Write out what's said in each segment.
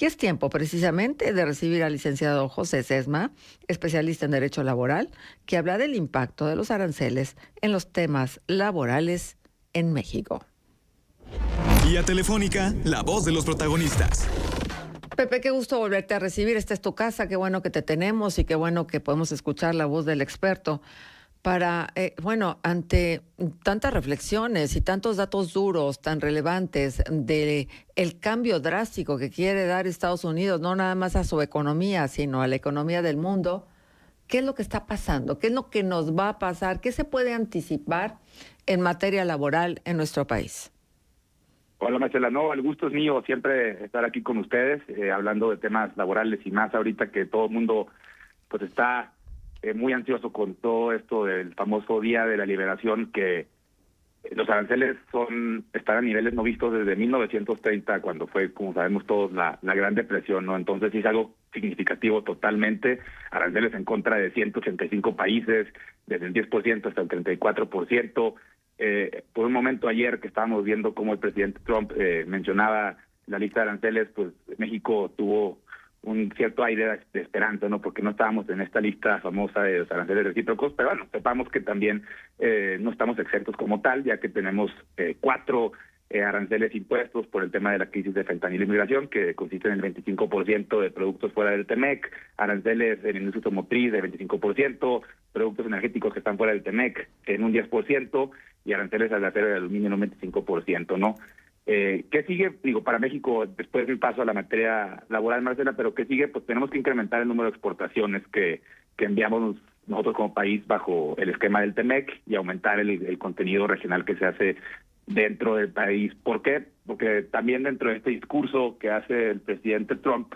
Y es tiempo precisamente de recibir al licenciado José Sesma, especialista en Derecho Laboral, que habla del impacto de los aranceles en los temas laborales en México. Vía telefónica, la voz de los protagonistas. Pepe, qué gusto volverte a recibir. Esta es tu casa, qué bueno que te tenemos y qué bueno que podemos escuchar la voz del experto para, ante tantas reflexiones y tantos datos duros, tan relevantes de el cambio drástico que quiere dar Estados Unidos, no nada más a su economía, sino a la economía del mundo. ¿Qué es lo que está pasando? ¿Qué es lo que nos va a pasar? ¿Qué se puede anticipar en materia laboral en nuestro país? Hola, Marcela. No, el gusto es mío siempre estar aquí con ustedes, hablando de temas laborales y más ahorita que todo el mundo pues está muy ansioso con todo esto del famoso Día de la Liberación, que los aranceles están a niveles no vistos desde 1930, cuando fue, como sabemos todos, la Gran Depresión, ¿no? Entonces sí es algo significativo totalmente. Aranceles en contra de 185 países, desde el 10% hasta el 34%. Por un momento ayer que estábamos viendo cómo el presidente Trump mencionaba la lista de aranceles, pues México tuvo un cierto aire de esperanza, ¿no? Porque no estábamos en esta lista famosa de los aranceles recíprocos, pero bueno, sepamos que también no estamos exentos como tal, ya que tenemos 4 aranceles impuestos por el tema de la crisis de fentanilo y migración, que consisten en el 25% de productos fuera del TEMEC, aranceles en la industria automotriz de 25%, productos energéticos que están fuera del TEMEC en un 10%, y aranceles al acero y al aluminio en un 25%, ¿no? ¿Qué sigue? Digo, para México, después del paso a la materia laboral, Marcela, pero ¿qué sigue? Pues tenemos que incrementar el número de exportaciones que enviamos nosotros como país bajo el esquema del TEMEC y aumentar el contenido regional que se hace dentro del país. ¿Por qué? Porque también dentro de este discurso que hace el presidente Trump,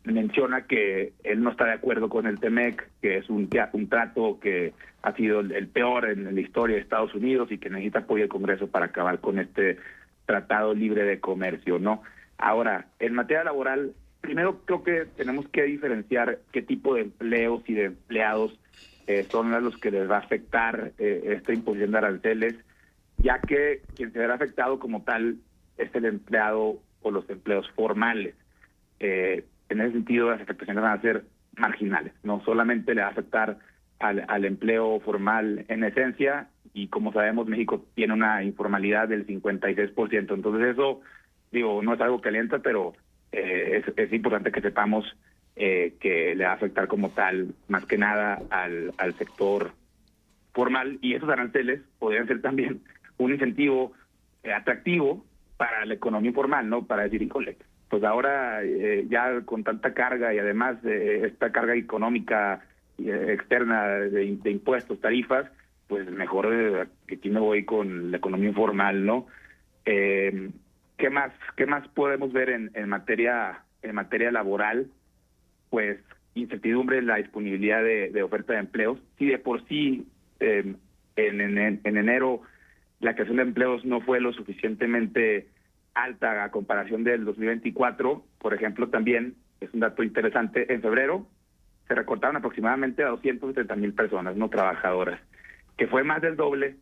menciona que él no está de acuerdo con el TEMEC, que es un trato que ha sido el peor en la historia de Estados Unidos y que necesita apoyo del Congreso para acabar con este tratado libre de comercio, ¿no? Ahora, en materia laboral, primero creo que tenemos que diferenciar qué tipo de empleos y de empleados son a los que les va a afectar esta imposición de aranceles, ya que quien se verá afectado como tal es el empleado o los empleos formales. En ese sentido, las afectaciones van a ser marginales, no solamente le va a afectar al empleo formal en esencia, y como sabemos, México tiene una informalidad del 56%, entonces eso, digo, no es algo que alienta, pero es importante que sepamos que le va a afectar como tal, más que nada, al sector formal, y esos aranceles podrían ser también un incentivo atractivo para la economía informal, ¿no? Para decir, híjole, pues ahora ya con tanta carga y además esta carga económica externa de impuestos, tarifas, pues mejor que aquí me voy con la economía informal, ¿no? ¿Qué más podemos ver en materia laboral? Pues incertidumbre en la disponibilidad de oferta de empleos. Si de por sí en enero la creación de empleos no fue lo suficientemente alta a comparación del 2024, por ejemplo, también es un dato interesante, en febrero se recortaron aproximadamente a 270,000 personas no trabajadoras, que fue más del doble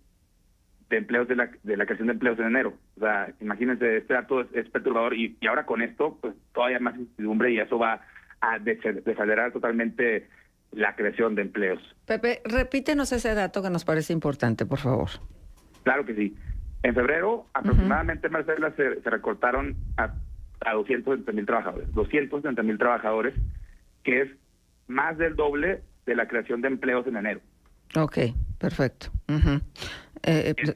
de empleos de la creación de empleos en enero. O sea, imagínense, este dato es perturbador, y ahora con esto, pues todavía más incertidumbre, y eso va a desacelerar totalmente la creación de empleos. Pepe, repítenos ese dato que nos parece importante, por favor. Claro que sí. En febrero, aproximadamente, Marcela, se recortaron a 270,000 trabajadores. 270,000 trabajadores, que es más del doble de la creación de empleos en enero. Ok, perfecto.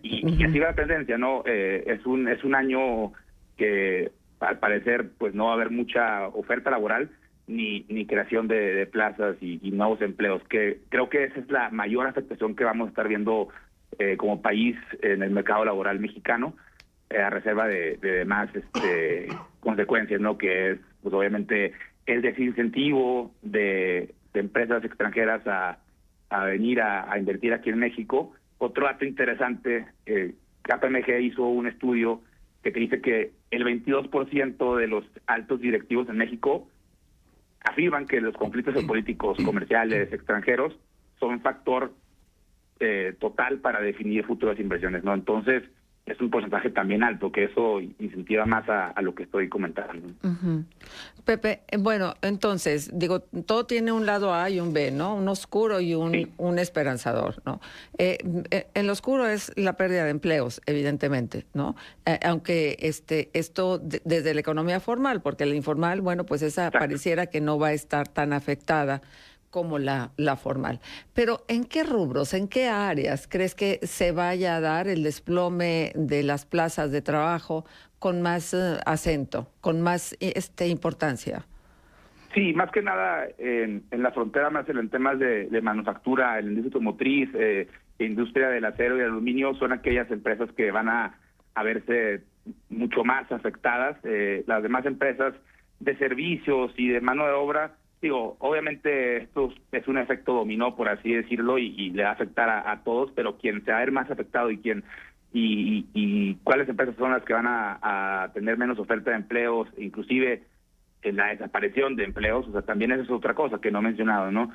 Y así va la tendencia, ¿no? Es un año que, al parecer, pues no va a haber mucha oferta laboral ni creación de plazas y nuevos empleos, que creo que esa es la mayor afectación que vamos a estar viendo como país en el mercado laboral mexicano, a reserva de demás consecuencias, ¿no? Que es, pues obviamente, el desincentivo de empresas extranjeras a venir a invertir aquí en México. Otro dato interesante, KPMG hizo un estudio que te dice que el 22% de los altos directivos en México afirman que los conflictos políticos comerciales extranjeros son un factor total para definir futuras inversiones, ¿no? Entonces, es un porcentaje también alto, que eso incentiva más a lo que estoy comentando. Ujú. Pepe, bueno, entonces, digo, todo tiene un lado A y un B, ¿no? Un oscuro y Sí, un esperanzador, ¿no? En lo oscuro es la pérdida de empleos, evidentemente, ¿no? Aunque esto desde la economía formal, porque la informal, bueno, pues esa exacto. pareciera que no va a estar tan afectada como la formal. Pero ¿en qué rubros, en qué áreas crees que se vaya a dar el desplome de las plazas de trabajo con más acento, con más importancia? Sí, más que nada en la frontera, más en temas de manufactura, en la industria automotriz, industria del acero y el aluminio, son aquellas empresas que van a verse mucho más afectadas. Las demás empresas de servicios y de mano de obra, digo, obviamente esto es un efecto dominó, por así decirlo, y le va a afectar a todos, pero quien se va a ver más afectado y cuáles empresas son las que van a tener menos oferta de empleos, inclusive en la desaparición de empleos, o sea, también esa es otra cosa que no he mencionado, ¿no?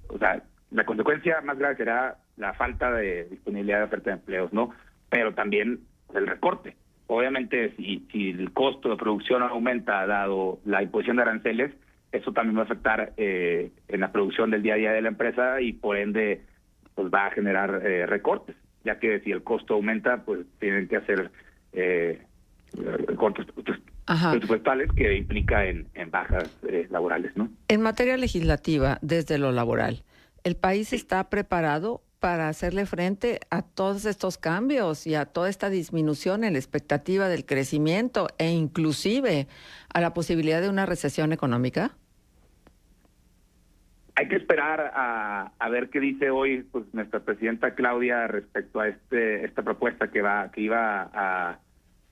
O sea, la consecuencia más grave será la falta de disponibilidad de oferta de empleos, ¿no? Pero también el recorte. Obviamente, si el costo de producción aumenta dado la imposición de aranceles, eso también va a afectar en la producción del día a día de la empresa y por ende pues va a generar recortes, ya que si el costo aumenta, pues tienen que hacer recortes Ajá. presupuestales que implica en bajas laborales, ¿no? En materia legislativa, desde lo laboral, ¿el país Sí. está preparado para hacerle frente a todos estos cambios y a toda esta disminución en la expectativa del crecimiento e inclusive a la posibilidad de una recesión económica? Hay que esperar a ver qué dice hoy pues nuestra presidenta Claudia respecto a esta propuesta que iba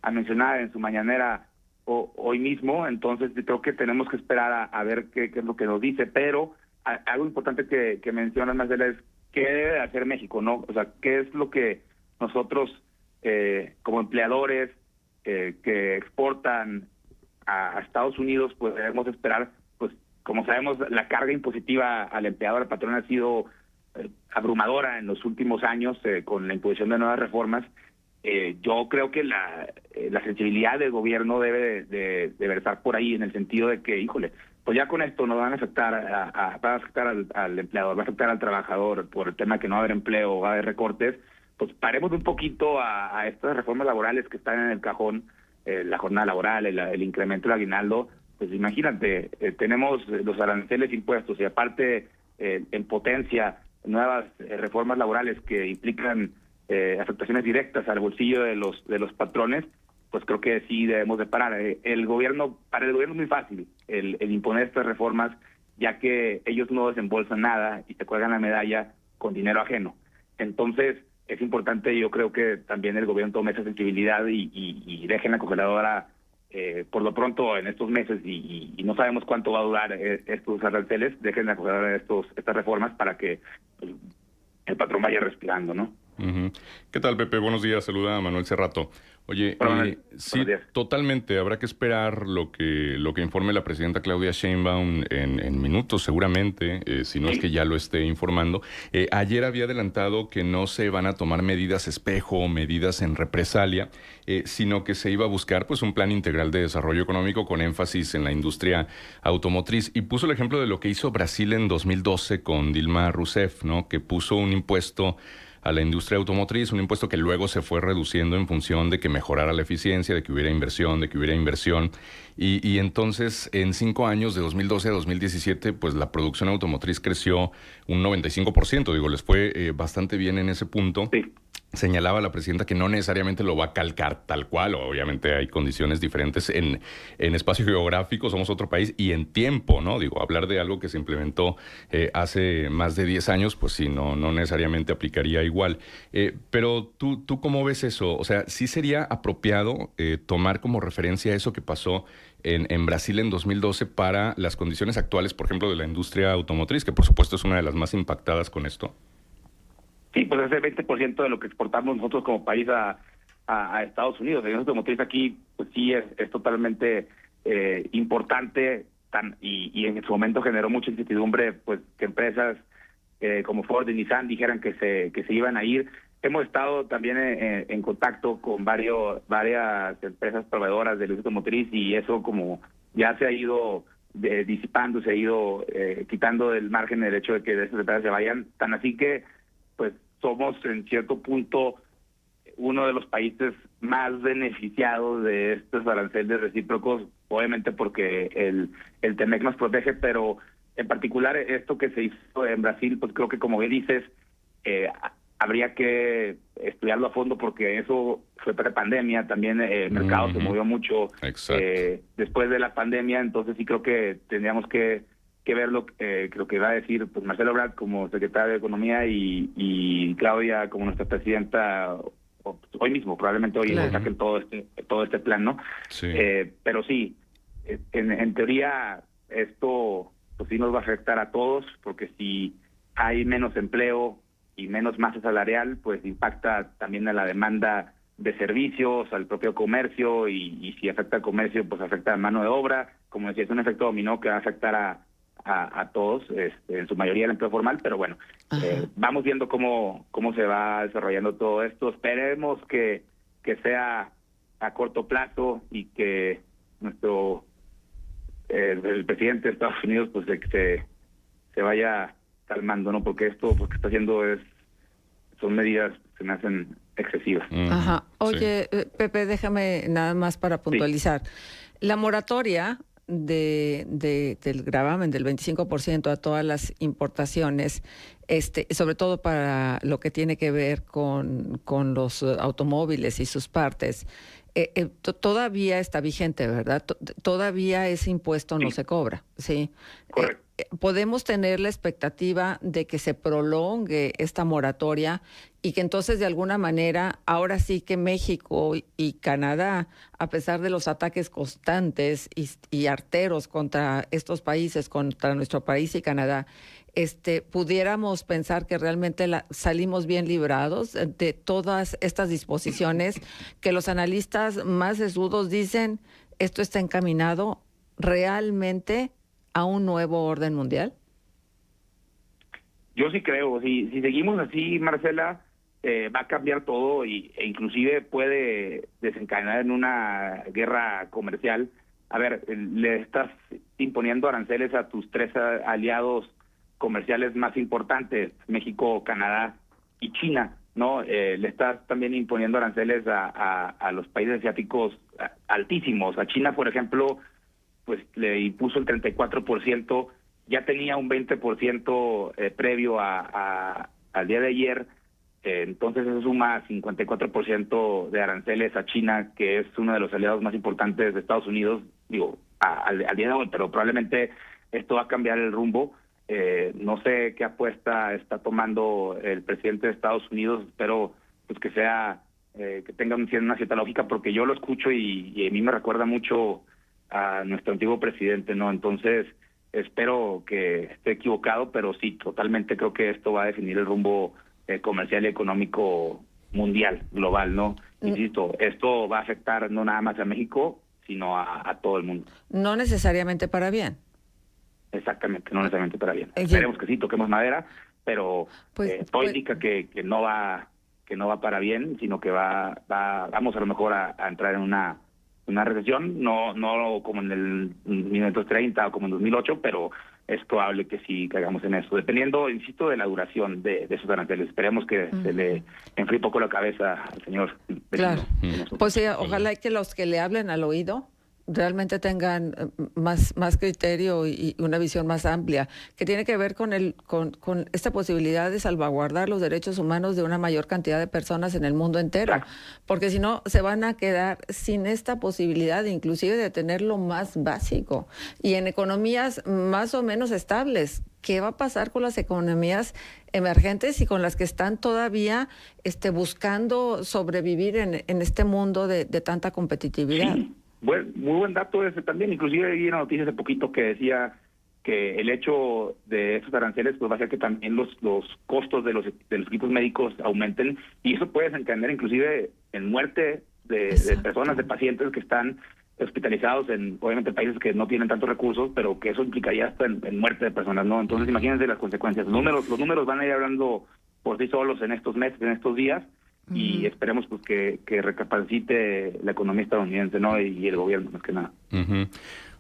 a mencionar en su mañanera hoy mismo. Entonces creo que tenemos que esperar a ver qué es lo que nos dice, pero algo importante que mencionas, Marcela, es qué debe hacer México, ¿no? O sea, qué es lo que nosotros como empleadores que exportan a Estados Unidos pues debemos esperar. Pues como sabemos, la carga impositiva al empleador, al patrón, ha sido abrumadora en los últimos años con la imposición de nuevas reformas. Yo creo que la sensibilidad del gobierno debe de versar por ahí, en el sentido de que, híjole, pues ya con esto nos van a afectar, va a afectar al empleador, va a afectar al trabajador por el tema que no va a haber empleo, va a haber recortes. Pues paremos un poquito a estas reformas laborales que están en el cajón, la jornada laboral, el incremento del aguinaldo. Pues imagínate, tenemos los aranceles impuestos y aparte en potencia nuevas reformas laborales que implican afectaciones directas al bolsillo de los patrones. Pues creo que sí debemos de parar. Para el gobierno es muy fácil el imponer estas reformas, ya que ellos no desembolsan nada y se cuelgan la medalla con dinero ajeno. Entonces es importante, yo creo que también el gobierno tome esa sensibilidad y deje en la congeladora por lo pronto en estos meses y no sabemos cuánto va a durar estos aranceles, dejen de congelar estas reformas para que pues, el patrón vaya respirando, ¿no? Ujú. ¿Qué tal, Pepe? Buenos días, saluda a Manuel Cerrato. Oye, Bueno, Manuel, sí, buenos días. totalmente, habrá que esperar lo que informe la presidenta Claudia Sheinbaum en minutos, seguramente, si no es que ya lo esté informando. Ayer había adelantado que no se van a tomar medidas espejo o medidas en represalia, sino que se iba a buscar pues un plan integral de desarrollo económico con énfasis en la industria automotriz. Y puso el ejemplo de lo que hizo Brasil en 2012 con Dilma Rousseff, ¿no? Que puso un impuesto a la industria automotriz, un impuesto que luego se fue reduciendo en función de que mejorara la eficiencia, de que hubiera inversión. Y entonces, en 5 años, de 2012 a 2017, pues la producción automotriz creció un 95%. Digo, les fue bastante bien en ese punto. Sí. Señalaba la presidenta que no necesariamente lo va a calcar tal cual, obviamente hay condiciones diferentes en espacio geográfico, somos otro país, y en tiempo, ¿no? Digo, hablar de algo que se implementó hace más de 10 años, pues sí, no necesariamente aplicaría igual. Pero ¿tú cómo ves eso? O sea, ¿sí sería apropiado tomar como referencia eso que pasó en Brasil en 2012 para las condiciones actuales, por ejemplo, de la industria automotriz, que por supuesto es una de las más impactadas con esto? Sí, pues es el 20% de lo que exportamos nosotros como país a Estados Unidos. La industria automotriz aquí, pues sí, es totalmente importante y en su momento generó mucha incertidumbre, pues que empresas como Ford y Nissan dijeran que se iban a ir. hemos estado también en contacto con varias empresas proveedoras del uso automotriz, y eso como ya se ha ido disipando, se ha ido quitando del margen el hecho de que de esas empresas se vayan, tan así que pues somos en cierto punto uno de los países más beneficiados de estos aranceles recíprocos, obviamente porque el TEMEC nos protege, pero en particular esto que se hizo en Brasil, pues creo que como bien dices, habría que estudiarlo a fondo porque eso fue pre-pandemia, también el mercado se movió mucho después de la pandemia, entonces sí creo que tendríamos que verlo, lo que va a decir pues Marcelo Ebrard como secretario de Economía y Claudia como nuestra presidenta, hoy mismo, probablemente hoy saquen todo este plan, ¿no? Sí. Pero sí, en teoría esto pues sí nos va a afectar a todos, porque si hay menos empleo y menos masa salarial, pues impacta también a la demanda de servicios, al propio comercio, y si afecta al comercio, pues afecta a mano de obra. Como decía, es un efecto dominó que va a afectar a todos, en su mayoría el empleo formal, pero bueno, vamos viendo cómo se va desarrollando todo esto. Esperemos que sea a corto plazo y que nuestro el presidente de Estados Unidos pues se vaya calmando, ¿no? Porque esto que está haciendo son medidas que me hacen excesivas. Ajá. Oye, Pepe, déjame nada más para puntualizar. La moratoria del gravamen del 25% a todas las importaciones, sobre todo para lo que tiene que ver con los automóviles y sus partes, todavía está vigente, ¿verdad? Todavía ese impuesto no se cobra, ¿sí? Correcto. Podemos tener la expectativa de que se prolongue esta moratoria y que entonces de alguna manera, ahora sí que México y Canadá, a pesar de los ataques constantes y arteros contra estos países, contra nuestro país y Canadá, pudiéramos pensar que realmente salimos bien librados de todas estas disposiciones que los analistas más sesudos dicen esto está encaminado realmente a un nuevo orden mundial? Yo sí creo, si seguimos así, Marcela, va a cambiar todo e inclusive puede desencadenar en una guerra comercial. A ver, le estás imponiendo aranceles a tus tres aliados comerciales más importantes, México, Canadá y China, ¿no? Le estás también imponiendo aranceles a los países asiáticos altísimos. A China, por ejemplo, pues le impuso el 34%, ya tenía un 20% previo al día de ayer, entonces eso suma 54% de aranceles a China, que es uno de los aliados más importantes de Estados Unidos, digo, al día de hoy, pero probablemente esto va a cambiar el rumbo. No sé qué apuesta está tomando el presidente de Estados Unidos, espero pues que tenga una cierta lógica, porque yo lo escucho y a mí me recuerda mucho a nuestro antiguo presidente, ¿no? Entonces, espero que esté equivocado, pero sí, totalmente creo que esto va a definir el rumbo comercial y económico mundial, global, ¿no? Insisto, esto va a afectar no nada más a México, sino a todo el mundo. No necesariamente para bien. Exactamente, no necesariamente para bien. Esperemos que sí, toquemos madera, pero todo indica que no va para bien, sino que vamos a lo mejor a entrar en una recesión, no como en el 1930 o como en 2008, pero es probable que sí caigamos en eso, dependiendo, insisto, de la duración de esos aranceles. Esperemos que se le enfríe poco la cabeza al señor. Claro. Pues sí, ojalá que los que le hablen al oído realmente tengan más criterio y una visión más amplia, que tiene que ver con esta posibilidad de salvaguardar los derechos humanos de una mayor cantidad de personas en el mundo entero, porque si no se van a quedar sin esta posibilidad inclusive de tener lo más básico. Y en economías más o menos estables, ¿qué va a pasar con las economías emergentes y con las que están todavía buscando sobrevivir en este mundo de tanta competitividad? Sí. Muy buen dato ese también. Inclusive vi una noticia hace poquito que decía que el hecho de estos aranceles pues va a hacer que también los costos de los equipos médicos aumenten, y eso puede desencadenar inclusive en muerte de personas, de pacientes que están hospitalizados en, obviamente, países que no tienen tantos recursos, pero que eso implicaría hasta en muerte de personas, ¿no? Entonces imagínense las consecuencias. Los números van a ir hablando por sí solos en estos meses, en estos días, y esperemos pues que recapacite la economía estadounidense, ¿no? Y el gobierno, más que nada. Ujú.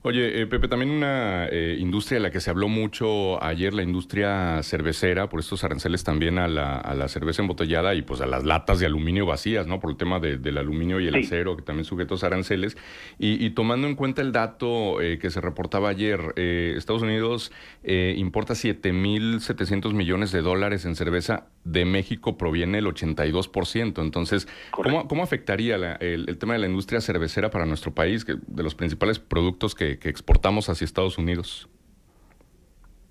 Oye, Pepe, también una industria de la que se habló mucho ayer, la industria cervecera, por estos aranceles también a la cerveza embotellada y pues a las latas de aluminio vacías, ¿no? Por el tema del aluminio y el acero, que también sujetos a aranceles. Y tomando en cuenta el dato que se reportaba ayer, Estados Unidos importa $7,700 millones en cerveza. De México proviene el 82%. Entonces, ¿cómo afectaría el tema de la industria cervecera para nuestro país, de los principales productos que exportamos hacia Estados Unidos?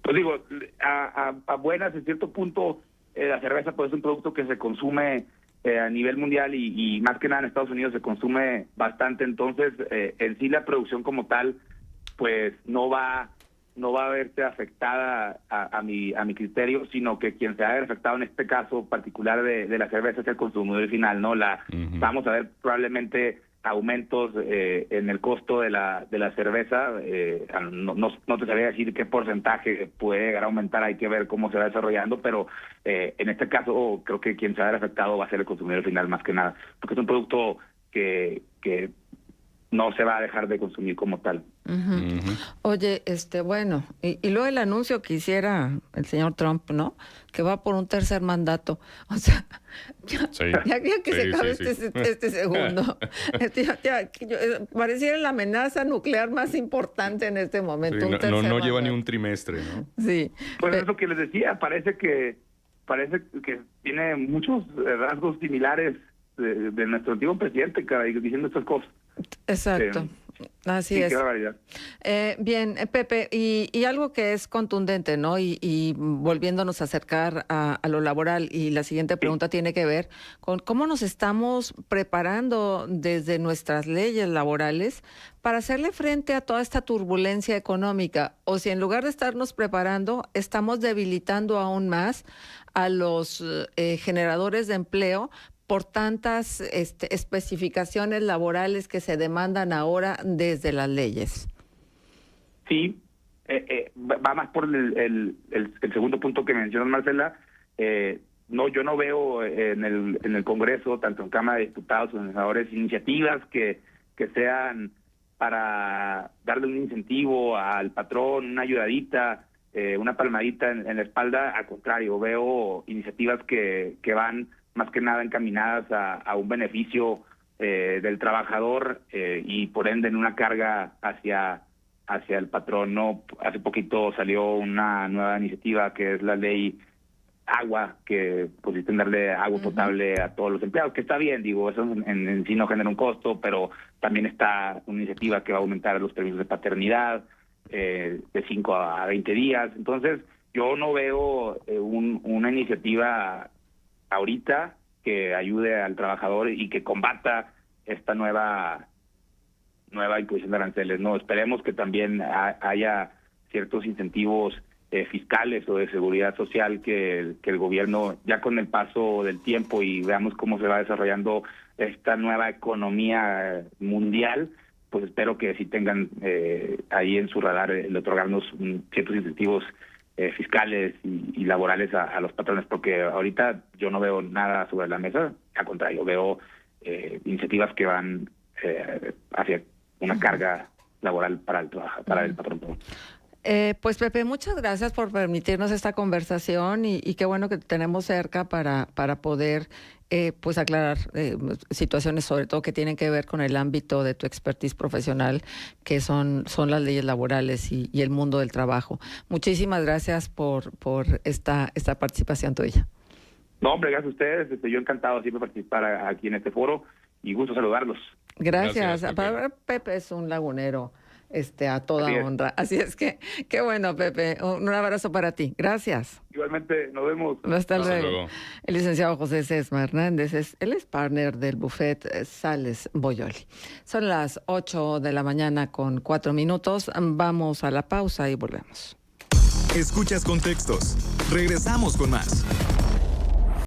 Pues digo, a buenas, en cierto punto, la cerveza pues es un producto que se consume a nivel mundial y más que nada en Estados Unidos se consume bastante. Entonces, en sí la producción como tal, pues no va a verse afectada a mi criterio, sino que quien se va a ver afectado en este caso particular de la cerveza es el consumidor final, ¿no? Vamos a ver probablemente aumentos en el costo de la cerveza. No te sabría decir qué porcentaje puede llegar a aumentar, hay que ver cómo se va desarrollando, pero en este caso creo que quien se va a ver afectado va a ser el consumidor final más que nada, porque es un producto que no se va a dejar de consumir como tal. Oye, bueno, y luego el anuncio que hiciera el señor Trump, ¿no? Que va por un tercer mandato. O sea, ya que se acabe este segundo. Pareciera la amenaza nuclear más importante en este momento. Sí, no lleva ni un trimestre, ¿no? Sí. Pues eso que les decía, parece que tiene muchos rasgos similares de nuestro antiguo presidente, caray, diciendo estas cosas. Exacto. Así es. Qué barbaridad. Bien, Pepe, y algo que es contundente, ¿no? Y volviéndonos a acercar a lo laboral, y la siguiente pregunta tiene que ver con cómo nos estamos preparando desde nuestras leyes laborales para hacerle frente a toda esta turbulencia económica, o si en lugar de estarnos preparando, estamos debilitando aún más a los generadores de empleo por tantas especificaciones laborales que se demandan ahora desde las leyes. Sí, va más por el segundo punto que mencionas, Marcela. Yo no veo en el Congreso, tanto en Cámara de Diputados o senadores, iniciativas que sean para darle un incentivo al patrón, una ayudadita, una palmadita en la espalda. Al contrario, veo iniciativas que van más que nada encaminadas a un beneficio del trabajador y por ende en una carga hacia el patrón, ¿no? Hace poquito salió una nueva iniciativa que es la ley agua, que consiste en darle agua potable a todos los empleados, que está bien, digo, eso en sí no genera un costo, pero también está una iniciativa que va a aumentar los permisos de paternidad de 5 a 20 días. Entonces, yo no veo una iniciativa ahorita que ayude al trabajador y que combata esta nueva imposición de aranceles, ¿no? Esperemos que también haya ciertos incentivos fiscales o de seguridad social que el gobierno, ya con el paso del tiempo y veamos cómo se va desarrollando esta nueva economía mundial, pues espero que sí tengan ahí en su radar el otorgarnos ciertos incentivos fiscales y laborales a los patrones, porque ahorita yo no veo nada sobre la mesa, al contrario, veo iniciativas que van hacia una carga laboral para el patrón. Pues Pepe, muchas gracias por permitirnos esta conversación y qué bueno que te tenemos cerca para poder pues aclarar situaciones sobre todo que tienen que ver con el ámbito de tu expertise profesional, que son las leyes laborales y el mundo del trabajo. Muchísimas gracias por esta participación tuya. No, hombre, gracias a ustedes. Yo encantado siempre participar aquí en este foro y gusto saludarlos. Gracias. Pepe es un lagunero. A toda honra. Así es que, qué bueno, Pepe. Un abrazo para ti. Gracias. Igualmente, nos vemos. Hasta luego. El licenciado José Sesma Hernández, él es partner del Buffet Sales Boyoli. Son las 8 de la mañana con 4 minutos. Vamos a la pausa y volvemos. Escuchas Contextos. Regresamos con más.